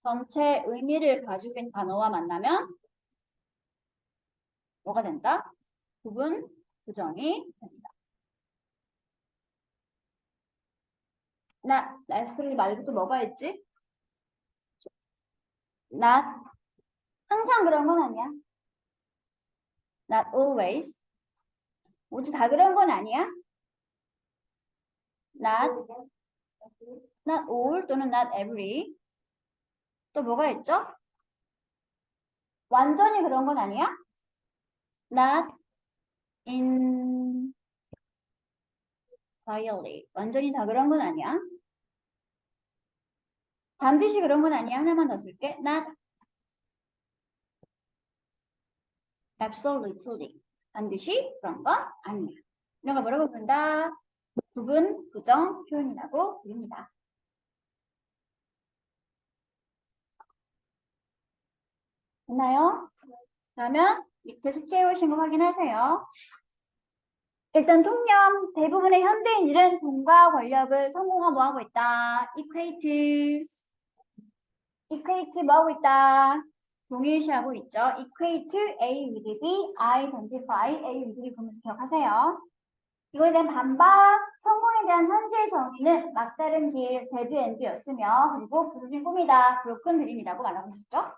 전체 의미를 가지고 있는 단어와 만나면 뭐가 된다? 부분 부정이 됩니다. not necessarily 말고 또 뭐가 있지? not 항상 그런 건 아니야. not always 모두 다 그런 건 아니야. not all 또는 not every 또 뭐가 있죠? 완전히 그런 건 아니야. not entirely 완전히 다 그런 건 아니야. 반드시 그런 건 아니야. 하나만 더 쓸게. not absolutely 반드시 그런 건 아니야. 이런 거 뭐라고 부른다? 부분 부정 표현이라고 부릅니다. 됐나요? 그러면 밑에 숙제 해오신 거 확인하세요. 일단 통념 대부분의 현대인들은 돈과 권력을 성공화 뭐하고 있다? equate 뭐하고 있다? 동일시하고 있죠. equate A with B, identify A with B 보면서 기억하세요. 이거에 대한 반박, 성공에 대한 현재 정의는 막다른 길, 데드 엔드였으며 그리고 부수진 꿈이다, 브로큰 드림이라고 말하고 있었죠.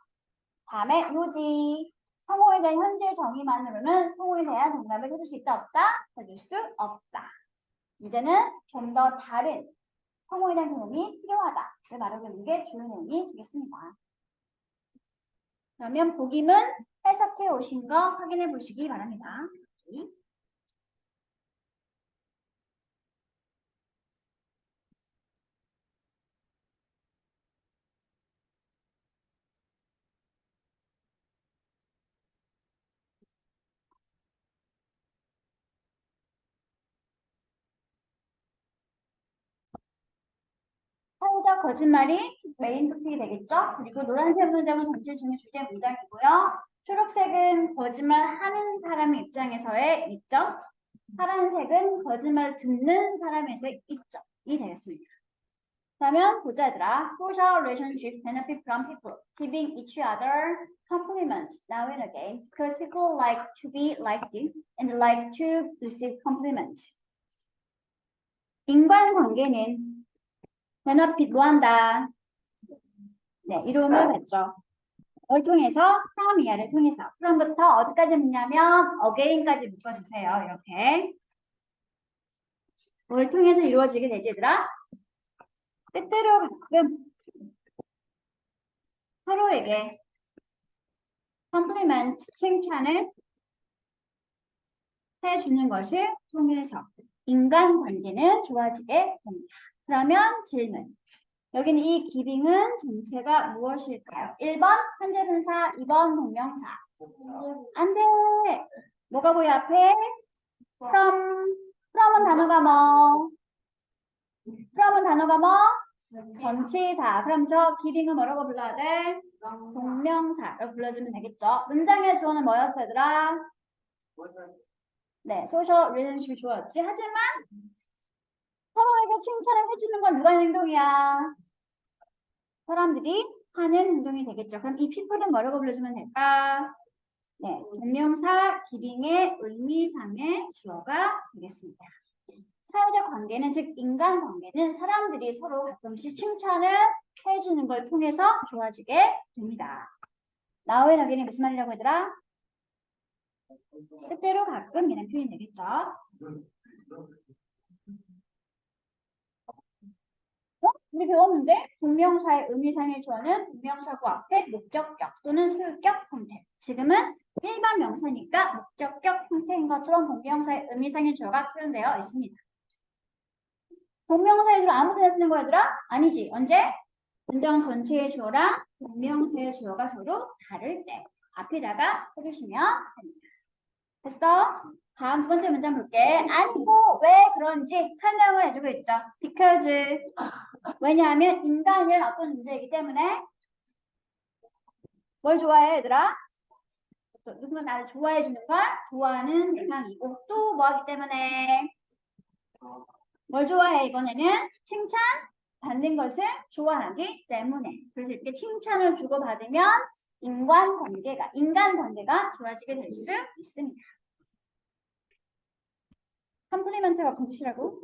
다음에 요지, 성공에 대한 현재 정의만으로는 성공에 대한 정답을 찾을 수 있다, 없다? 찾을 수 없다. 이제는 좀 더 다른 성공에 대한 경험이 필요하다를 말하는 게 주요 내용이 되겠습니다. 그러면 복임은 해석해 오신 거 확인해 보시기 바랍니다. 사회적 거짓말이 메인 토픽이 되겠죠? 그리고 노란색 문장은 전체 중의 주제 문장이고요. 초록색은 거짓말하는 사람의 입장에서의 이점, 파란색은 거짓말 듣는 사람에서의 이점이 되겠습니다. 그러면 보자 얘들아. Social relationships benefit from people giving each other compliments now and again because people like to be liked and like to receive compliments. 인간관계는 benefit 뭐한다? 네, 이름을 받죠. 뭘 통해서? from 이하를 통해서. from부터 어디까지 묶냐면 again까지 묶어주세요. 이렇게. 뭘 통해서 이루어지게 되지 얘들아? 때때로 가끔 서로에게 compliment, 칭찬을 해주는 것을 통해서 인간관계는 좋아지게 됩니다. 그러면 질문. 여기는 이 기빙은 정체가 무엇일까요? 1번 현재분사, 2번 동명사. 안 돼. 뭐가 보여 앞에? from은 단어가 뭐? from은 단어가 뭐? 전치사. 그럼 저 기빙은 뭐라고 불러야 돼? 동명사라고 불러주면 되겠죠. 문장의 주어는 뭐였어 얘들아? 네, 소셜 릴레이션십이 주어였지. 하지만 서로에게 칭찬을 해주는 건 누가 하는 행동이야? 사람들이 하는 행동이 되겠죠. 그럼 이 people은 뭐라고 불러주면 될까? 네, 동명사 기빙의 의미상의 주어가 되겠습니다. 사회적 관계는 즉 인간관계는 사람들이 서로 가끔씩 칭찬을 해주는 걸 통해서 좋아지게 됩니다. 나오의 낙인이 무슨 말이라고 얘들아? 때때로 가끔 이런 표현이 되겠죠. 우리 배웠는데 동명사의 의미상의 주어는 동명사구 앞에 목적격 또는 소유격 형태. 지금은 일반 명사니까 목적격 형태인 것처럼 동명사의 의미상의 주어가 표현되어 있습니다. 동명사의 주어 아무 데나 쓰는 거야 얘들아? 아니지. 언제? 문장 전체의 주어랑 동명사의 주어가 서로 다를 때 앞에다가 해주시면 됩니다. 됐어? 다음 두 번째 문장 볼게. 아니고 왜 그런지 설명을 해주고 있죠. Because 왜냐하면 인간이란 어떤 존재이기 때문에 뭘 좋아해 얘들아? 누군가 나를 좋아해 주는 걸 좋아하는 대상이고 또 뭐 하기 때문에 뭘 좋아해 이번에는 칭찬 받는 것을 좋아하기 때문에 그래서 이렇게 칭찬을 주고받으면 인간관계가 좋아지게 될 수 있습니다. 컴플리먼트가 무슨 뜻이라고?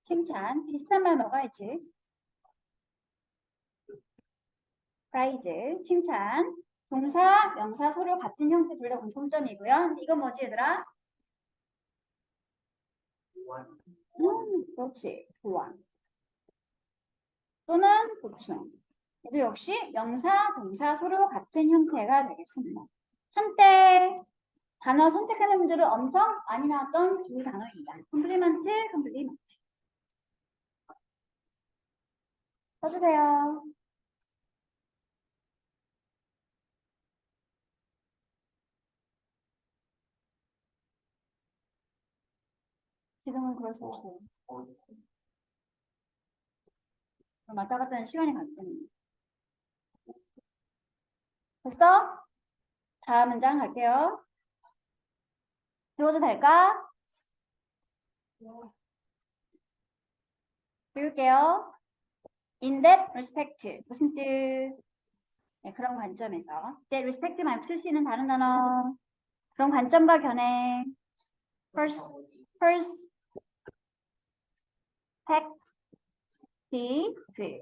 칭찬 비슷한 말 뭐가 있지? praise 칭찬 동사, 명사, 소료 같은 형태 둘 다 공통점이고요. 이건 뭐지 얘들아? 그렇지. 보완. 또는 보충. 얘도 역시 명사, 동사, 소료 같은 형태가 되겠습니다. 한때 단어 선택하는 문제를 엄청 많이 나왔던 두 단어입니다. 컴플리먼트. 써주세요. 지금은 그럴 수 없어요. 왔다 갔다 하는 시간이 가기 때문에. 됐어? 다음 문장 갈게요. 지워도 될까? 지울게요. In that respect. 무슨 뜻? 네, 그런 관점에서. that respect 말고 쓸 수 있는 다른 단어. 그런 관점과 견해. perspective.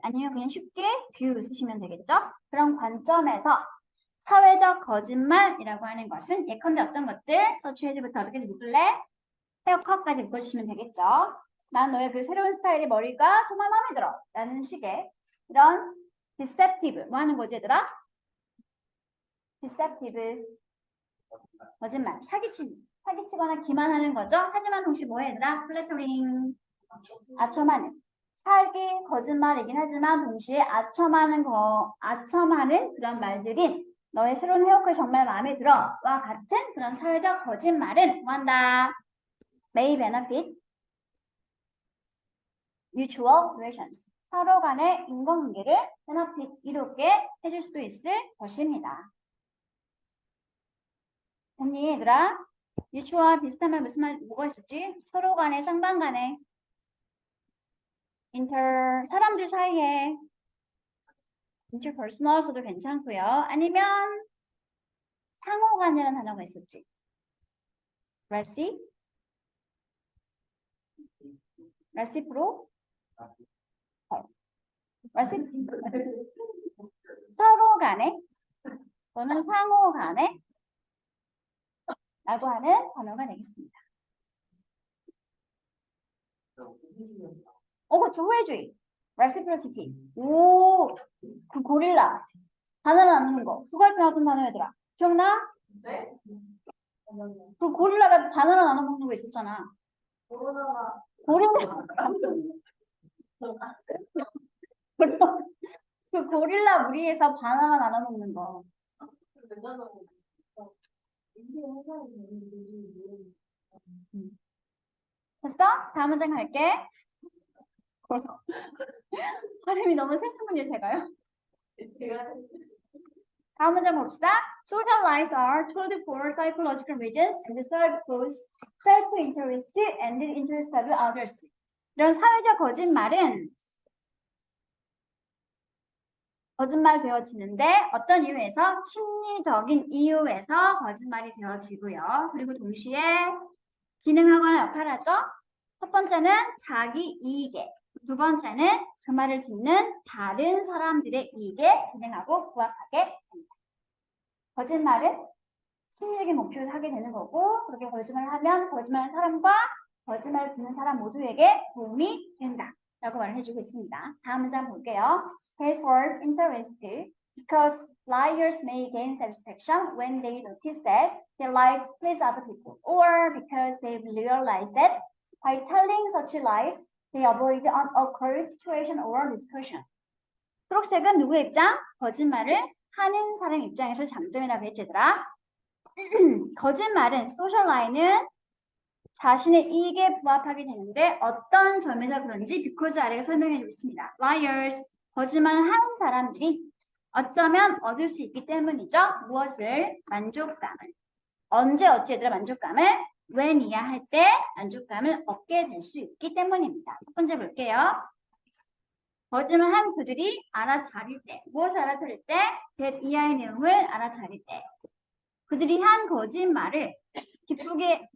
아니면 그냥 쉽게 view 쓰시면 되겠죠? 그런 관점에서 사회적 거짓말이라고 하는 것은 예컨대 어떤 것들? 서치해지부터 어떻게 묶을래? 헤어컷까지 묶어주시면 되겠죠? 난 너의 그 새로운 스타일의 머리가 정말 마음에 들어. 라는 식의 이런 deceptive. 뭐 하는 거지, 얘들아? deceptive. 거짓말. 사기치거나 기만하는 거죠. 하지만 동시에 뭐해, 얘들아? flattering. 아첨하는. 사기, 거짓말이긴 하지만 동시에 아첨하는 그런 말들인 너의 새로운 헤어컷이 정말 마음에 들어와 같은 그런 사회적 거짓말은 뭐한다? may benefit mutual relations. 서로 간의 인간관계를 benefit 이롭게 해줄 수도 있을 것입니다. 언니, 얘들아, mutual 비슷한 말 무슨 말 뭐가 있었지? 서로 간에 쌍방 간에 사람들 사이에 interpersonal서도 괜찮고요. 아니면 상호간이라는 단어가 있었지. reciprocal, 서로 간에 또는 상호 간에 라고 하는 단어가 되겠습니다. 그렇죠. 호혜주의. reciprocity. 오, 그 고릴라. 바나나 나누는 거. 수갈치 나왔던 단어 얘들아. 기억나? 네? 그 고릴라가 바나나 나눠 먹는 거 있었잖아. 코로나가 고릴라. 그 고릴라 무리에서 바나나 나눠 먹는 거. 맨날 됐어? 다음 문장 갈게. 발음이 너무 생소한데 제가요. 제가 다음 문장 봅시다. Social lies are told for psychological reasons and serve both self-interest and the interest of others. 이런 사회적 거짓말은 거짓말 되어지는데 어떤 이유에서? 심리적인 이유에서 거짓말이 되어지고요. 그리고 동시에 기능하거나 역할하죠. 첫 번째는 자기 이익에, 두 번째는 그 말을 듣는 다른 사람들의 이익에 기능하고 부합하게 됩니다. 거짓말은 심리적인 목표에서 하게 되는 거고 그렇게 거짓말을 하면 거짓말하는 사람과 거짓말을 듣는 사람 모두에게 도움이 된다 라고 말을 해주고 있습니다. 다음 문장 볼게요. They serve interest because liars may gain satisfaction when they notice that their lies please other people or because they realize that by telling such lies they avoid an awkward situation or discussion. 초록색은 누구의 입장? 거짓말을 하는 사람 입장에서 장점이라고 했지 얘들아. 거짓말은 소셜 라인은 자신의 이익에 부합하게 되는데 어떤 점에서 그런지 because 아래가 설명해 주고 있습니다. Liars, 거짓말하는 사람들이 어쩌면 얻을 수 있기 때문이죠. 무엇을? 만족감을. 언제 얻지 얘들아 만족감을? when이야 할 때 만족감을 얻게 될 수 있기 때문입니다. 첫 번째 볼게요. 거짓말한 그들이 알아차릴 때, 무엇을 알아차릴 때? that 이하의 내용을 알아차릴 때. 그들이 한 거짓말을 기쁘게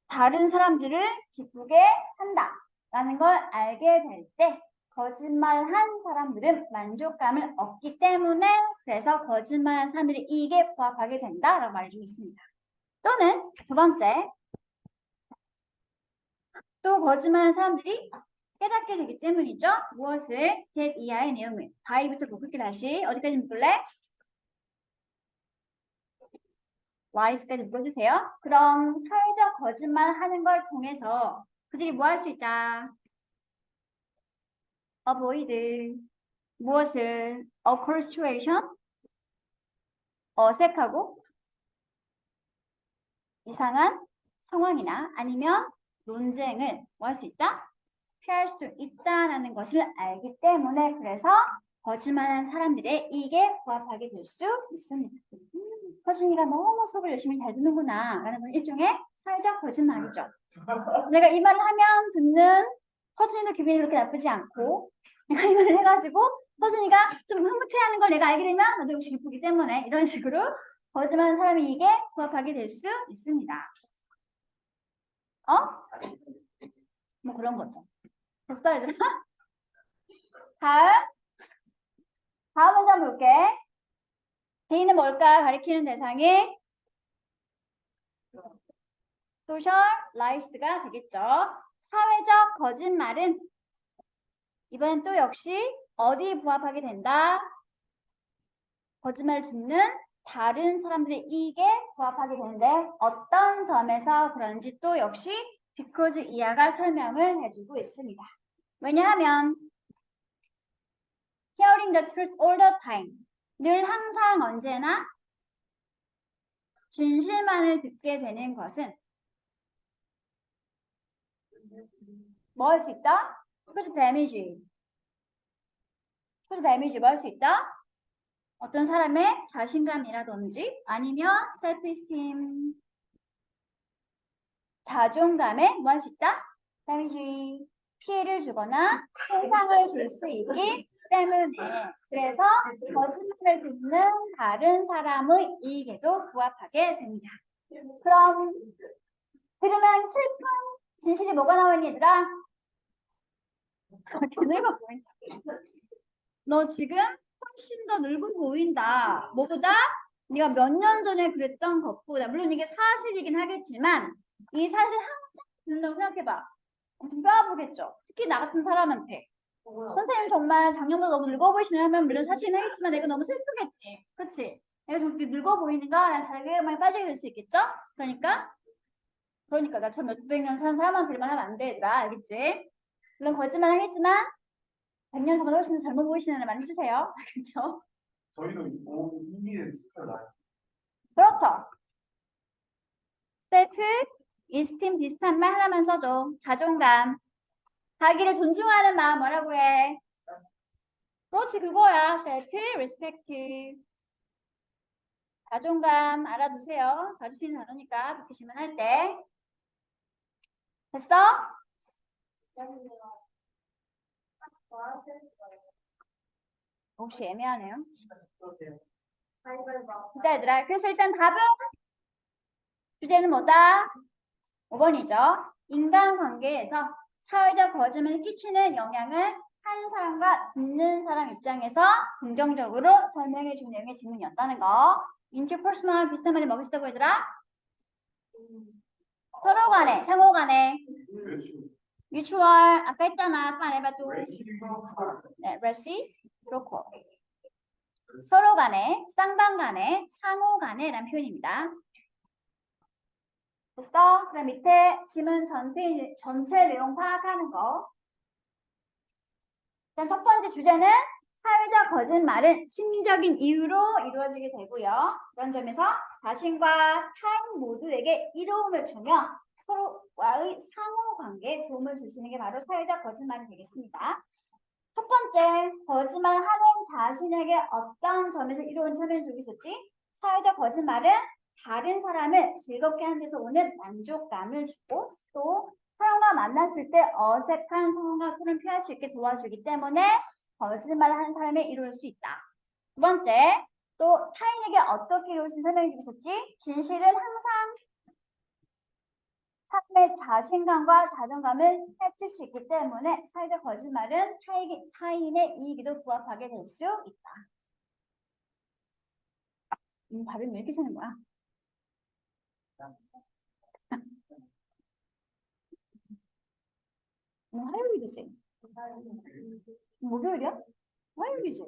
다른 사람들을 기쁘게 한다라는 걸 알게 될 때 거짓말한 사람들은 만족감을 얻기 때문에 그래서 거짓말한 사람들이 이익에 부합하게 된다라고 말해주고 있습니다. 또는 두 번째 또 거짓말한 사람들이 깨닫게 되기 때문이죠. 무엇을? that 이하의 내용을 by부터 묶을게 다시 어디까지 묶을래? lies까지 묶어주세요. 그럼 사회적 거짓말 하는 걸 통해서 그들이 뭐 할 수 있다? avoid 무엇을? awkward situation 어색하고 이상한 상황이나 아니면 논쟁을 뭐 할 수 있다? 피할 수 있다라는 것을 알기 때문에 그래서 거짓말하는 사람들의 이익에 부합하게 될 수 있습니다. 서준이가 너무 수업을 열심히 잘 듣는구나 라는 건 일종의 사회적 거짓말이죠. 내가 이 말을 하면 듣는 서준이도 기분이 그렇게 나쁘지 않고 내가 이 말을 해가지고 서준이가 좀 흐뭇해하는 걸 내가 알게 되면 나도 역시 기쁘기 때문에 이런 식으로 거짓말하는 사람이 이익에 부합하게 될 수 있습니다. 뭐 그런 거죠. 됐어 얘들아? 다음 문장 볼게. D는 뭘까? 가리키는 대상이 social lies가 되겠죠. 사회적 거짓말은 이번엔 또 역시 어디 부합하게 된다? 거짓말을 듣는 다른 사람들의 이익에 부합하게 되는데 어떤 점에서 그런지 또 역시 because 이하가 설명을 해주고 있습니다. 왜냐하면 hearing the truth all the time 늘 항상 언제나 진실만을 듣게 되는 것은 뭐 할 수 있다? could damage. could damage 뭐 할 수 있다? 어떤 사람의 자신감이라든지 아니면 self-esteem 자존감에 뭐 할 수 있다? damage 피해를 주거나 손상을 줄 수 있기 때문에 그래서 거짓말을 듣는 다른 사람의 이익에도 부합하게 됩니다. 그럼 들으면 슬픈 진실이 뭐가 나오니 얘들아? 이렇게 늙어 보인다. 너 지금 훨씬 더 늙어 보인다. 뭐보다? 네가 몇 년 전에 그랬던 것보다. 물론 이게 사실이긴 하겠지만 이 사실을 항상 듣는다고 생각해봐. 엄청 뼈아프겠죠. 특히 나 같은 사람한테. 선생님 정말 작년보다 너무 늙어 보이시네 하면 물론 사실은 하겠지만 내가 너무 슬프겠지. 그치? 내가 저렇게 늙어 보이니까 난 자괴감에 빠지게 될 수 있겠죠? 그러니까 나처럼 몇백 년 산 사람한테만 하면 안 돼, 얘들아. 알겠지? 물론 거짓말 하겠지만 100년 전보다 훨씬 젊어 보이시는 애 많이 해주세요. 알겠죠? 저희도 이미를 시켜놔요. 그렇죠. 셀프, 이스팀 비슷한 말 하나만 써줘. 자존감. 자기를 존중하는 마음 뭐라고 해? 그렇지, 그거야. 셀프, 리스펙트. 자존감 알아두세요. 봐주시는 단어니까 좋게 질문할 때. 됐어? 혹시 애매하네요. 진짜 얘들아. 그래서 일단 답은 주제는 뭐다? 5번이죠. 인간관계에서 사회적 거짓말을 끼치는 영향을 하는 사람과 듣는 사람 입장에서 긍정적으로 설명해 준 내용의 질문이었다는 거. 인터퍼스널 비슷한 말이 뭐겠다고 얘들아? 서로 간에, 상호 간에, 뮤추얼, 아까 했잖아. 아까 안 해봐도. 네, reciprocal. 서로 간에, 쌍방 간에, 상호 간에라는 표현입니다. 됐어? 그럼 밑에 지문 전체 내용 파악하는 거. 일단 첫 번째 주제는 사회적 거짓말은 심리적인 이유로 이루어지게 되고요. 그런 점에서 자신과 타인 모두에게 이로움을 주며 서로와의 상호 관계에 도움을 주시는 게 바로 사회적 거짓말이 되겠습니다. 첫 번째, 거짓말하는 자신에게 어떤 점에서 이로움을 설명해 주고 있었지? 사회적 거짓말은 다른 사람을 즐겁게 하는 데서 오는 만족감을 주고 또 사람과 만났을 때 어색한 상황과 토를 피할 수 있게 도와주기 때문에 거짓말을 하는 사람에 이룰 수 있다. 두 번째, 또 타인에게 어떻게 이룰 수 설명해 주고 있었지? 진실은 항상 사람의 자신감과 자존감을 해칠 수 있기 때문에 사회적 거짓말은 타인의 이익에도 부합하게 될 수 있다. 발음이 왜 이렇게 새는 거야? 오늘 화요일이지? 목요일이야? 화요일이지?